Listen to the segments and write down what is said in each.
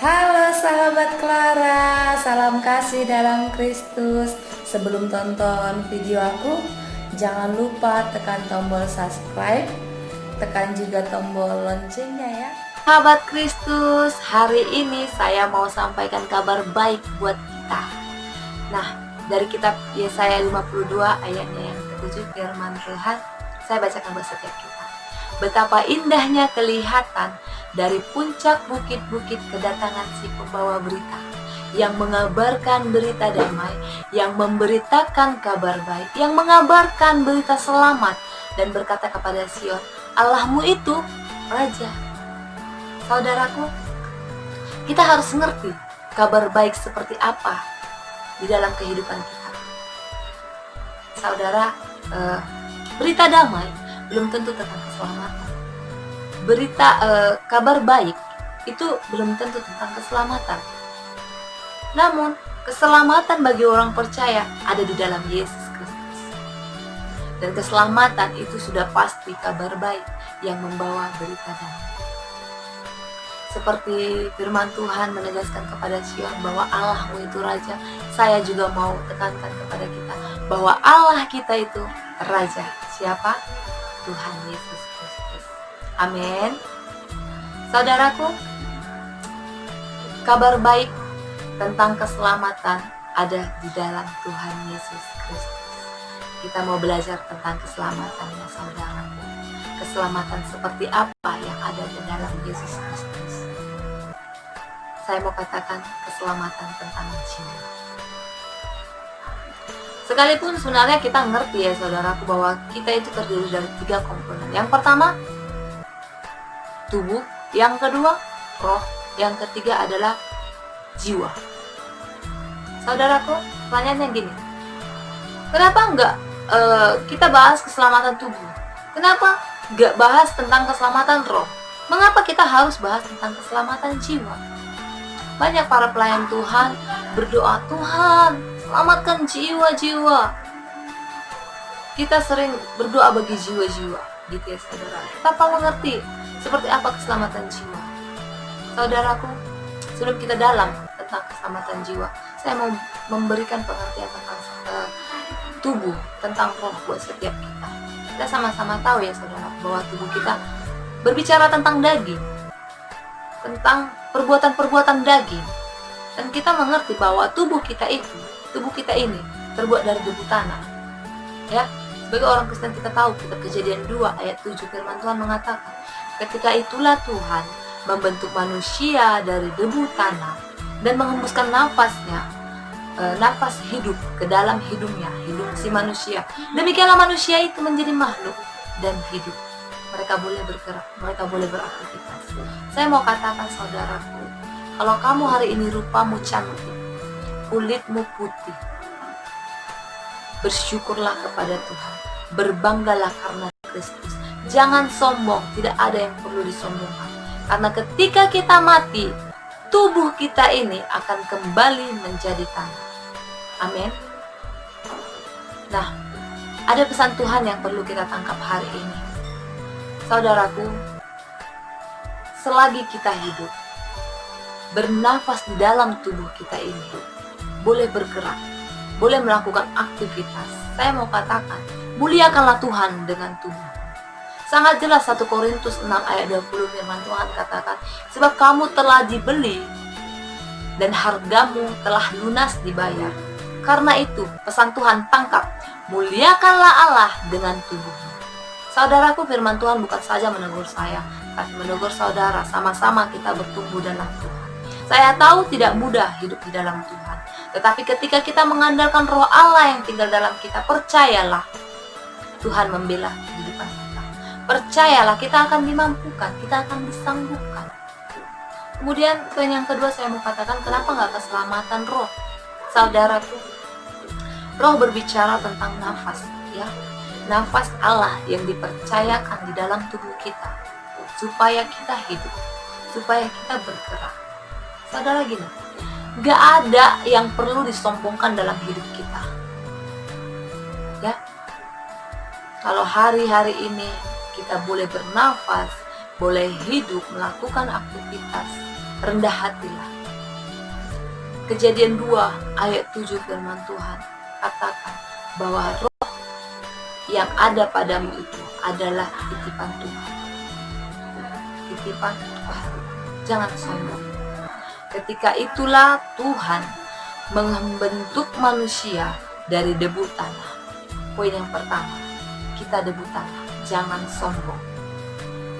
Halo sahabat Clara, salam kasih dalam Kristus. Sebelum tonton video aku, jangan lupa tekan tombol subscribe, tekan juga tombol loncengnya ya. Sahabat Kristus, hari ini saya mau sampaikan kabar baik buat kita. Nah, dari kitab Yesaya 52 ayatnya yang ke-7 firman Tuhan, saya bacakan buat setiap kita. Betapa indahnya kelihatan dari puncak bukit-bukit kedatangan si pembawa berita, yang mengabarkan berita damai, yang memberitakan kabar baik, yang mengabarkan berita selamat, dan berkata kepada Sion, Allahmu itu Raja. Saudaraku, kita harus mengerti kabar baik seperti apa di dalam kehidupan kita. Saudara, berita damai belum tentu tentang keselamatan. Berita kabar baik itu belum tentu tentang keselamatan. Namun, keselamatan bagi orang percaya ada di dalam Yesus Kristus. Dan keselamatan itu sudah pasti kabar baik yang membawa berita damai. Seperti firman Tuhan menegaskan kepada Sion bahwa Allahmu itu Raja, saya juga mau tekankan kepada kita bahwa Allah kita itu Raja. Siapa? Tuhan Yesus Kristus. Amin. Saudaraku, kabar baik tentang keselamatan ada di dalam Tuhan Yesus Kristus. Kita mau belajar tentang keselamatan ya saudaraku. Keselamatan seperti apa yang ada di dalam Yesus Kristus. Saya mau katakan keselamatan tentang jiwa. Sekalipun sebenarnya kita ngerti ya saudaraku bahwa kita itu terdiri dari 3 komponen. Yang pertama, tubuh. Yang kedua, roh. Yang ketiga adalah jiwa. Saudaraku, pertanyaannya gini. Kenapa enggak kita bahas keselamatan tubuh? Kenapa enggak bahas tentang keselamatan roh? Mengapa kita harus bahas tentang keselamatan jiwa? Banyak para pelayan Tuhan berdoa, Tuhan, selamatkan jiwa-jiwa. Kita sering berdoa bagi jiwa-jiwa, gitu ya saudara. Tanpa mengerti seperti apa keselamatan jiwa. Saudaraku, sebelum kita dalam tentang keselamatan jiwa, saya mau memberikan pengertian tentang tubuh, tentang roh buat setiap kita. Kita sama-sama tahu ya saudara, bahwa tubuh kita berbicara tentang daging, tentang perbuatan-perbuatan daging. Dan kita mengerti bahwa tubuh kita ini terbuat dari debu tanah. Ya, sebagai orang Kristen kita tahu, kitab Kejadian 2 ayat 7 firman Tuhan mengatakan, ketika itulah Tuhan membentuk manusia dari debu tanah dan menghembuskan nafasnya, nafas hidup ke dalam hidungnya, hidup si manusia. Demikianlah manusia itu menjadi makhluk dan hidup. Mereka boleh bergerak, mereka boleh beraktivitas. Saya mau katakan saudaraku, kalau kamu hari ini rupamu cantik, kulitmu putih, bersyukurlah kepada Tuhan, berbanggalah karena Kristus. Jangan sombong, tidak ada yang perlu disombongkan. Karena ketika kita mati, tubuh kita ini akan kembali menjadi tanah. Amin. Nah, ada pesan Tuhan yang perlu kita tangkap hari ini. Saudaraku, selagi kita hidup, bernafas di dalam tubuh kita ini, boleh bergerak, boleh melakukan aktivitas. Saya mau katakan, muliakanlah Tuhan dengan tubuh. Sangat jelas 1 Korintus 6 ayat 20 firman Tuhan katakan, sebab kamu telah dibeli dan hargamu telah lunas dibayar. Karena itu, pesan Tuhan tangkap, muliakanlah Allah dengan tubuhmu. Saudaraku, firman Tuhan bukan saja menegur saya, tapi menegur saudara, sama-sama kita bertumbuh dalam Tuhan. Saya tahu tidak mudah hidup di dalam Tuhan, tetapi ketika kita mengandalkan roh Allah yang tinggal dalam kita, percayalah, Tuhan membela kehidupan kita. Percayalah, kita akan dimampukan, kita akan disanggupkan. Kemudian, poin yang kedua saya mau katakan, kenapa nggak keselamatan roh? Saudaraku, roh berbicara tentang nafas, ya. Nafas Allah yang dipercayakan di dalam tubuh kita supaya kita hidup, supaya kita bergerak. Saudara gini, gak ada yang perlu disombongkan dalam hidup kita. Ya, kalau hari-hari ini kita boleh bernafas, boleh hidup, melakukan aktivitas, rendah hatilah. Kejadian 2 ayat 7 firman Tuhan katakan bahwa roh yang ada padamu itu adalah titipan Tuhan. Titipan Tuhan. Jangan sombong. Ketika itulah Tuhan membentuk manusia dari debu tanah. Poin yang pertama, kita debu tanah, jangan sombong.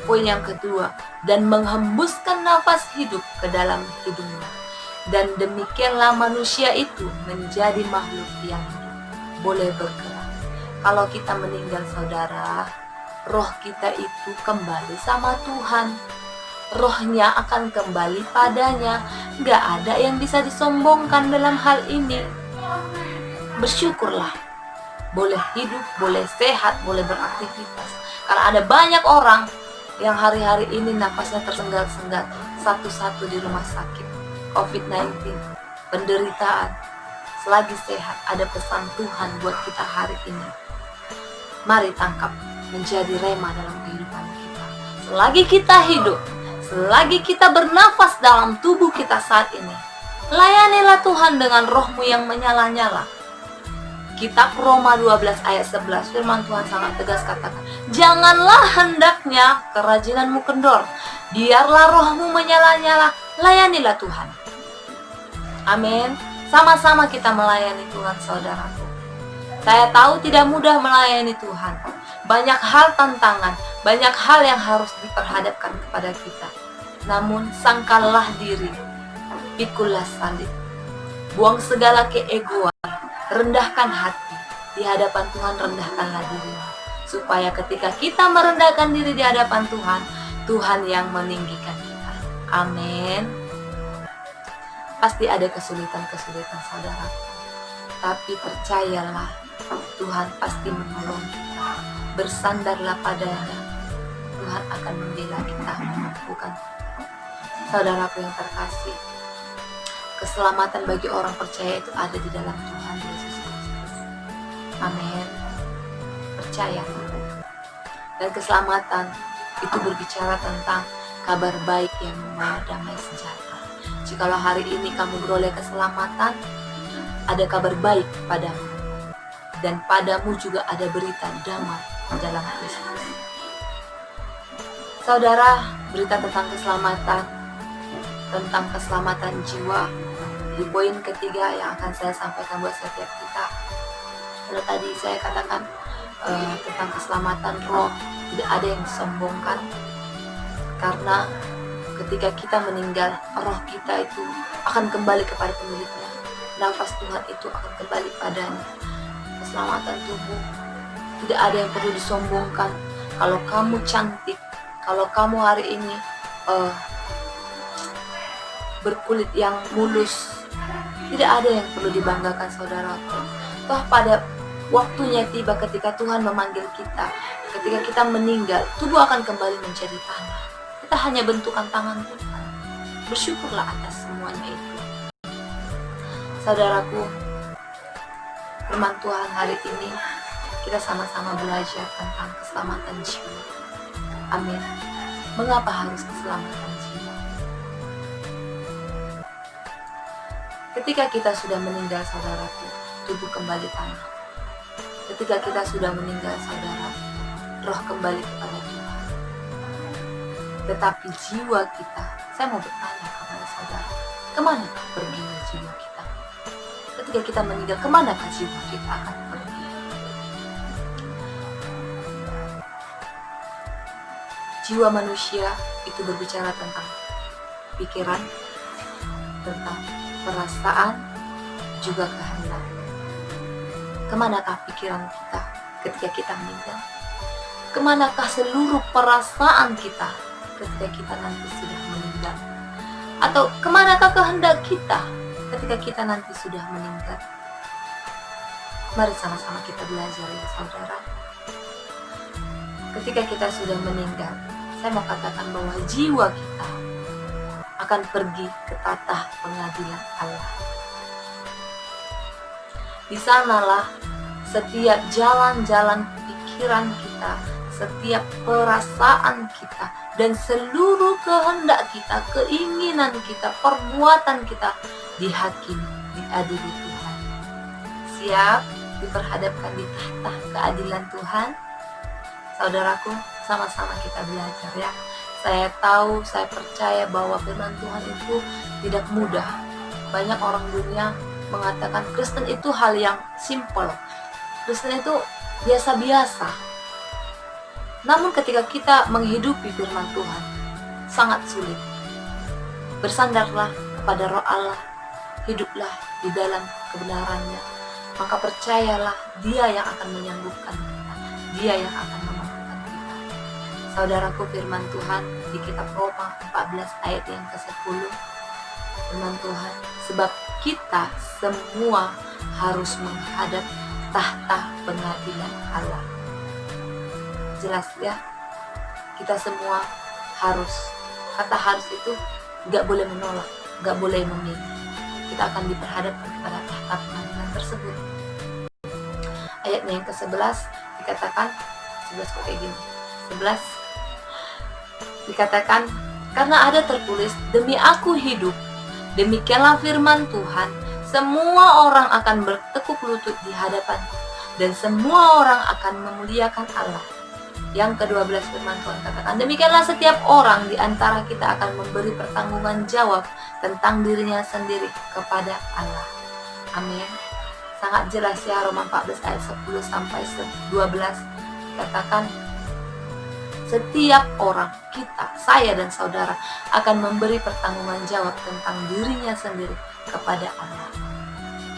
Poin yang kedua, dan menghembuskan nafas hidup ke dalam hidungnya. Dan demikianlah manusia itu menjadi makhluk yang hidup, boleh bergerak. Kalau kita meninggal saudara, roh kita itu kembali sama Tuhan. Rohnya akan kembali padanya. Gak ada yang bisa disombongkan dalam hal ini. Bersyukurlah. Boleh hidup, boleh sehat, boleh beraktivitas. Karena ada banyak orang yang hari-hari ini nafasnya tersengat-sengat, satu-satu di rumah sakit. COVID-19, penderitaan. Selagi sehat, ada pesan Tuhan buat kita hari ini. Mari tangkap menjadi rema dalam kehidupan kita. Selagi kita hidup, selagi kita bernafas dalam tubuh kita saat ini, layanilah Tuhan dengan rohmu yang menyala-nyala. Kitab Roma 12 ayat 11, firman Tuhan sangat tegas katakan, janganlah hendaknya kerajinanmu kendor, biarlah rohmu menyala-nyala, layanilah Tuhan. Amin. Sama-sama kita melayani Tuhan saudaraku. Saya tahu tidak mudah melayani Tuhan. Banyak hal tantangan, banyak hal yang harus diperhadapkan kepada kita. Namun sangkallah diri, pikulah salib. Buang segala keegoan, rendahkan hati. Di hadapan Tuhan rendahkanlah dirimu. Supaya ketika kita merendahkan diri di hadapan Tuhan, Tuhan yang meninggikan kita. Amin. Pasti ada kesulitan-kesulitan saudaraku. Tapi percayalah, Tuhan pasti menolong kita. Bersandarlah padanya. Tuhan akan membela kita, memampukan kita. Saudaraku yang terkasih, keselamatan bagi orang percaya itu ada di dalam Tuhan Yesus Kristus. Amin. Percaya. Dan keselamatan itu berbicara tentang kabar baik yang membawa damai sejahtera. Jikalau hari ini kamu beroleh keselamatan, ada kabar baik padamu. Dan padamu juga ada berita damai dalam Kristus. Saudara, berita tentang keselamatan jiwa. Di poin ketiga yang akan saya sampaikan buat setiap kita. Kalau tadi saya katakan tentang keselamatan roh, tidak ada yang disombongkan. Karena ketika kita meninggal, roh kita itu akan kembali kepada pemiliknya. Nafas Tuhan itu akan kembali padanya. Keselamatan tubuh, tidak ada yang perlu disombongkan. Kalau kamu cantik, kalau kamu hari ini berkulit yang mulus, tidak ada yang perlu dibanggakan saudaraku. Toh pada waktunya tiba ketika Tuhan memanggil kita, ketika kita meninggal, tubuh akan kembali menjadi tanah. Kita hanya bentukan tangan Tuhan. Bersyukurlah atas semuanya itu. Saudaraku, firman Tuhan hari ini kita sama-sama belajar tentang keselamatan jiwa. Amin. Mengapa harus keselamatan jiwa? Ketika kita sudah meninggal saudaraku, tubuh kembali tanah. Ketika kita sudah meninggal saudara, roh kembali kepada Tuhan. Tetapi jiwa kita, saya mau bertanya kepada saudara, kemanakah perginya jiwa kita? Ketika kita meninggal, kemanakah jiwa kita akan pergi? Jiwa manusia itu berbicara tentang pikiran, tentang perasaan, juga kehendak. Kemanakah pikiran kita ketika kita meninggal? Kemanakah seluruh perasaan kita ketika kita nanti sudah meninggal? Atau kemanakah kehendak kita ketika kita nanti sudah meninggal? Mari sama-sama kita belajar ya saudara. Ketika kita sudah meninggal, saya mau katakan bahwa jiwa kita akan pergi ke tatah pengadilan Allah. Di sanalah setiap jalan-jalan pikiran kita, setiap perasaan kita dan seluruh kehendak kita, keinginan kita, perbuatan kita dihakimi, diadili Tuhan. Siap diperhadapkan di tahta keadilan Tuhan? Saudaraku, sama-sama kita belajar ya. Saya tahu, saya percaya bahwa firman Tuhan itu tidak mudah. Banyak orang dunia mengatakan Kristen itu hal yang simpel. Kristen itu biasa-biasa. Namun ketika kita menghidupi firman Tuhan, sangat sulit. Bersandarlah kepada Roh Allah, hiduplah di dalam kebenarannya. Maka percayalah, Dia yang akan menyembuhkan kita, Dia yang akan memampukan kita. Saudaraku, firman Tuhan di kitab Roma 14 ayat yang ke-10, firman Tuhan, sebab kita semua harus menghadap tahta pengadilan Allah. Jelas ya, kita semua harus. Kata harus itu gak boleh menolak, gak boleh memilih. Kita akan diperhadapkan kepada tahta pengadilan tersebut. Ayatnya yang ke-11 dikatakan, 11 kok kayak gini, 11 dikatakan, karena ada tertulis, demi aku hidup, demikianlah firman Tuhan, semua orang akan bertekuk lutut di hadapanku, dan semua orang akan memuliakan Allah. Yang ke-12 firman Tuhan katakan, demikianlah setiap orang di antara kita akan memberi pertanggungan jawab tentang dirinya sendiri kepada Allah. Amin. Sangat jelas ya, Roma 14 ayat 10 sampai 12 katakan, setiap orang, kita, saya dan saudara akan memberi pertanggungan jawab tentang dirinya sendiri kepada Allah.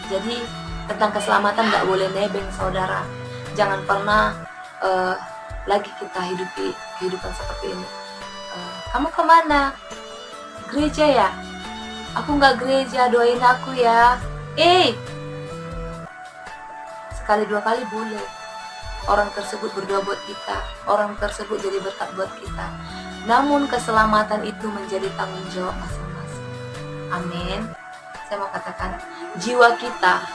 Jadi tentang keselamatan gak boleh nebeng, saudara. Jangan pernah lagi kita hidupi kehidupan seperti ini. Kamu kemana? Gereja ya? Aku gak gereja, doain aku ya. Sekali dua kali boleh. Orang tersebut berdoa buat kita, orang tersebut jadi berkat buat kita. Namun keselamatan itu menjadi tanggung jawab masing-masing. Amin. Saya mau katakan, jiwa kita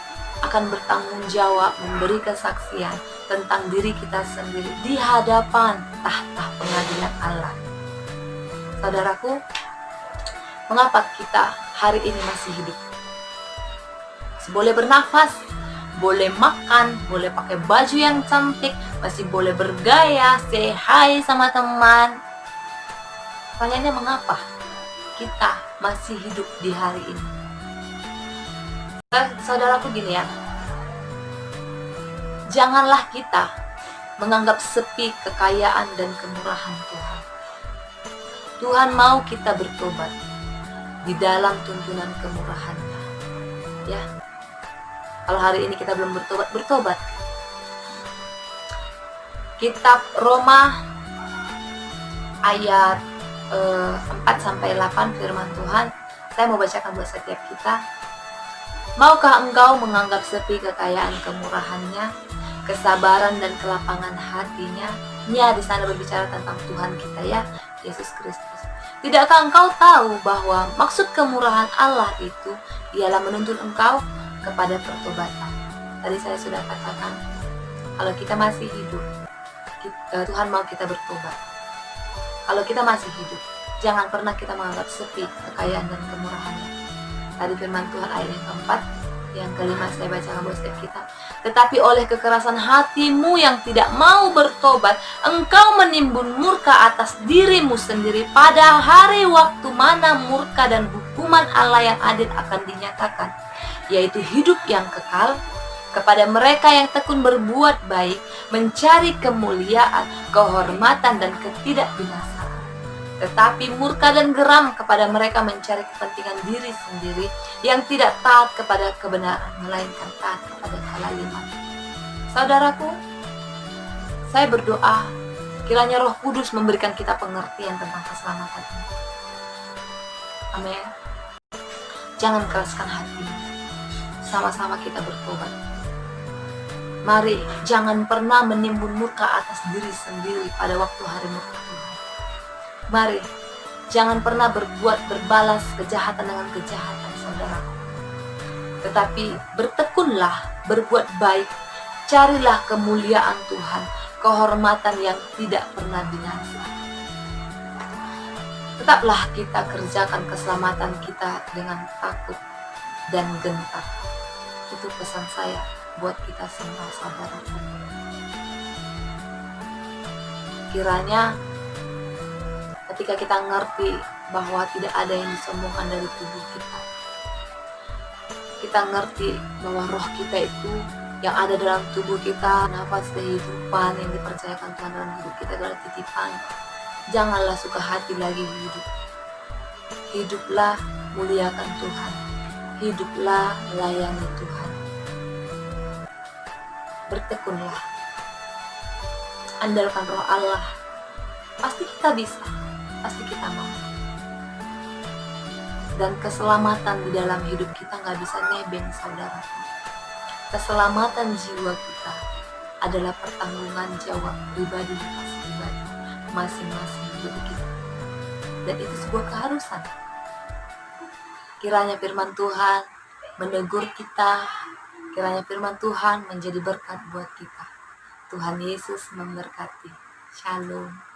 akan bertanggung jawab memberi kesaksian tentang diri kita sendiri di hadapan tahta pengadilan Allah. Saudaraku, mengapa kita hari ini masih hidup? Masih boleh bernafas, boleh makan, boleh pakai baju yang cantik, masih boleh bergaya, say hi sama teman. Pertanyaannya, mengapa kita masih hidup di hari ini? Saudaraku, gini ya, janganlah kita menganggap sepi kekayaan dan kemurahan Tuhan. Tuhan mau kita bertobat di dalam tuntunan kemurahan-Nya. Ya, kalau hari ini kita belum bertobat. Kitab Roma ayat 4-8 firman Tuhan, saya mau bacakan buat setiap kita. Maukah engkau menganggap sepi kekayaan kemurahan-Nya, kesabaran dan kelapangan hati-Nya? Nya di sana berbicara tentang Tuhan kita ya, Yesus Kristus. Tidakkah engkau tahu bahwa maksud kemurahan Allah itu ialah menuntun engkau kepada pertobatan? Tadi saya sudah katakan, kalau kita masih hidup, Tuhan mau kita bertobat. Kalau kita masih hidup, jangan pernah kita menganggap sepi kekayaan dan kemurahan-Nya. Tadi firman Tuhan ayat yang keempat, yang kelima saya bacakan buat setiap kita. Tetapi oleh kekerasan hatimu yang tidak mau bertobat, engkau menimbun murka atas dirimu sendiri pada hari waktu mana murka dan hukuman Allah yang adil akan dinyatakan, yaitu hidup yang kekal kepada mereka yang tekun berbuat baik, mencari kemuliaan, kehormatan dan ketidakbinasaan. Tetapi murka dan geram kepada mereka mencari kepentingan diri sendiri yang tidak taat kepada kebenaran, melainkan taat kepada kezaliman. Saudaraku, saya berdoa kiranya Roh Kudus memberikan kita pengertian tentang keselamatan ini. Amin. Jangan keraskan hatimu. Sama-sama kita bertobat. Mari jangan pernah menimbun murka atas diri sendiri pada waktu hari murka Tuhan. Mari, jangan pernah berbalas kejahatan dengan kejahatan, saudaraku. Tetapi bertekunlah, berbuat baik, carilah kemuliaan Tuhan, kehormatan yang tidak pernah binasa. Tetaplah kita kerjakan keselamatan kita dengan takut dan gentar. Itu pesan saya buat kita semua, saudara. Kiranya ketika kita ngerti bahwa tidak ada yang disombongkan dari tubuh kita ngerti bahwa roh kita itu yang ada dalam tubuh kita, nafas kehidupan yang dipercayakan Tuhan dalam hidup kita adalah titipan. Janganlah suka hati lagi hidup. Hiduplah muliakan Tuhan. Hiduplah melayani Tuhan. Bertekunlah. Andalkan roh Allah. Pasti kita bisa. Pasti kita mau. Dan keselamatan di dalam hidup kita gak bisa nebeng, saudara. Keselamatan jiwa kita adalah pertanggungan jawab pribadi lepas pribadi masing-masing diri kita. Dan itu sebuah keharusan. Kiranya firman Tuhan menegur kita. Kiranya firman Tuhan menjadi berkat buat kita. Tuhan Yesus memberkati. Shalom.